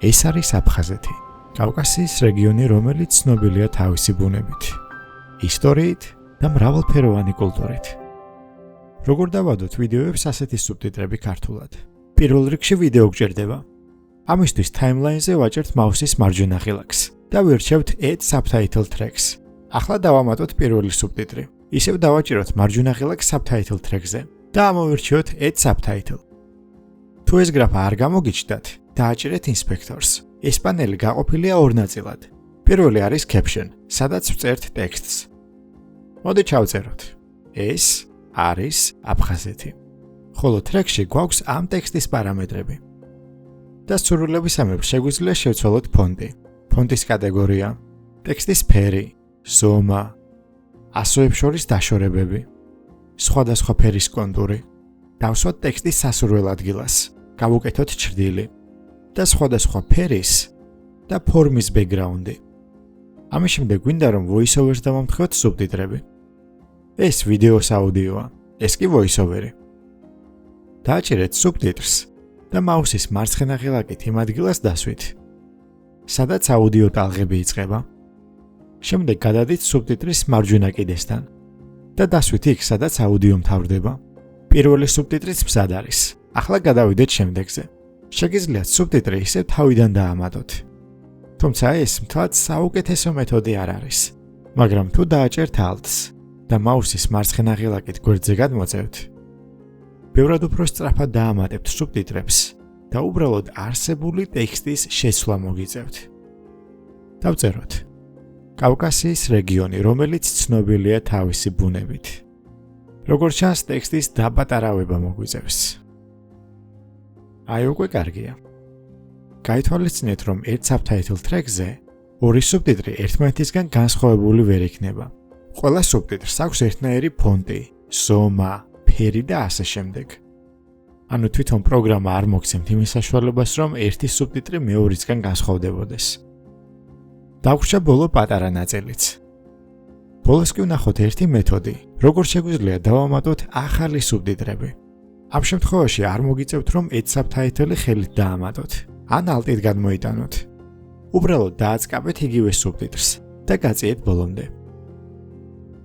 ეს არის აფხაზეთი, კავკასიის რეგიონი, რომელიც ცნობილია თავისი ბუნებით, ისტორიით და მრავალფეროვანი კულტურით. როგორ დავადოთ ვიდეოებს ასეთი სუბტიტრები ქართულად? პირველ რიგში ვიდეო გჭირდება. ამისთვის timeline-ზე ვაჭერთ მაუსის მარჯვენა ღილაკს და ვირჩევთ Add Subtitle Tracks. ახლა დავამატოთ პირველი სუბტიტრი. ისევ დავაჭიროთ მარჯვენა ღილაკს Subtitle Track-ზე და ამოვირჩიოთ Add Subtitle. თუ ეს გრაფა არ გამოგიჩნდათ, დააჭირეთ Inspectors. ეს პანელი გაყოფილია ორ ნაწილად. პირველი არის Caption, სადაც ვწერთ ტექსტს. მოდი ჩავწეროთ. ეს არის აფხაზეთი. ხოლო ტრეკში გვაქვს ამ ტექსტის პარამეტრები. და სურვილებისამებრ შეგვიძლია შევცვალოთ ფონტი, ფონტის კატეგორია, ტექსტის ფერი, ზომა, ასოებს შორის დაშორებები, სხვადასხვა ფერის კონტური, დავსვათ ტექსტის სასურველ ადგილას, გავუკეთოთ ჩრდილი და სხვადასხვა ფერის და ფორმის ბექგრაუნდი. ამის შემდეგ გვინდა რომ voice-overs დავამტყოთ სუბტიტრები. ეს ვიდეოს აუდიოა, ეს კი voice-overi. დააჭირეთ სუბტიტრს და მაუსის მარცხენა ღილაკით იმ ადგილას დასვით, სადაც აუდიო ტალღები იწყება. შემდეგ გადადით სუბტიტრის მარჯვენა კიდესთან და დასვით იქ, სადაც აუდიო მთავრდება. პირველი სუბტიტრიც მზად არის. ახლა გადავიდეთ შემდეგზე. შეგიძლიათ სუბტიტრი ისევ თავიდან დაამატოთ. თუმცა ეს მთლად საუკეთესო მეთოდი არ არის. მაგრამ თუ დააჭერთ Alt-ს და მაუსის მარცხენა ღილაკით გვერდზე გადმოწევთ, ბევრად უფრო სწრაფად დაამატებთ სუბტიტრებს და უბრალოდ არსებული ტექსტის შეცვლა მოგიწევთ. დავწეროთ. კავკასიის რეგიონი, რომელიც ცნობილია თავისი ბუნებით. როგორც ჩანს, ტექსტის დაპატარავება მოგვიწევს. აი უკვე კარგია. გაითვალისწინეთ, რომ ერთ subtitle track-ზე ორი სუბტიტრი ერთმანეთისგან განსხვავებული ვერ იქნება. ყველა სუბტიტრს აქვს ერთნაირი ფონტი, ზომა, ფერი და ასე შემდეგ. ანუ თვითონ პროგრამა არ მოგცემთ იმის საშუალებას, რომ ერთი სუბტიტრი მეორისგან განსხვავდებოდეს. დაგვრჩა ბოლო პატარა ნაწილიც. ბოლოს კი ვნახოთ ერთი მეთოდი, როგორც შეგვიძლია დავამატოთ ახალი სუბტიტრები. ამ შემთხვევაში არ მოგიწევთ, რომ Add Subtitle ხელით დაამატოთ, ან Alt-ით გადმოიტანოთ. უბრალოდ დააწყაბეთ იგივე სუბტიტრს და გაწიეთ ბოლომდე.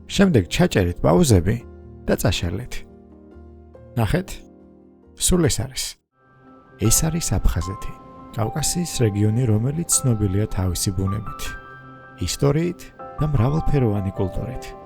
შემდეგ ჩაჭერეთ პაუზები და წაშალეთ. ნახეთ? სულ ეს არის. ეს არის აფხაზეთი, კავკასიის რეგიონი, რომელიც ცნობილია თავისი ბუნებით, ისტორიით და მრავალფეროვანი კულტურით.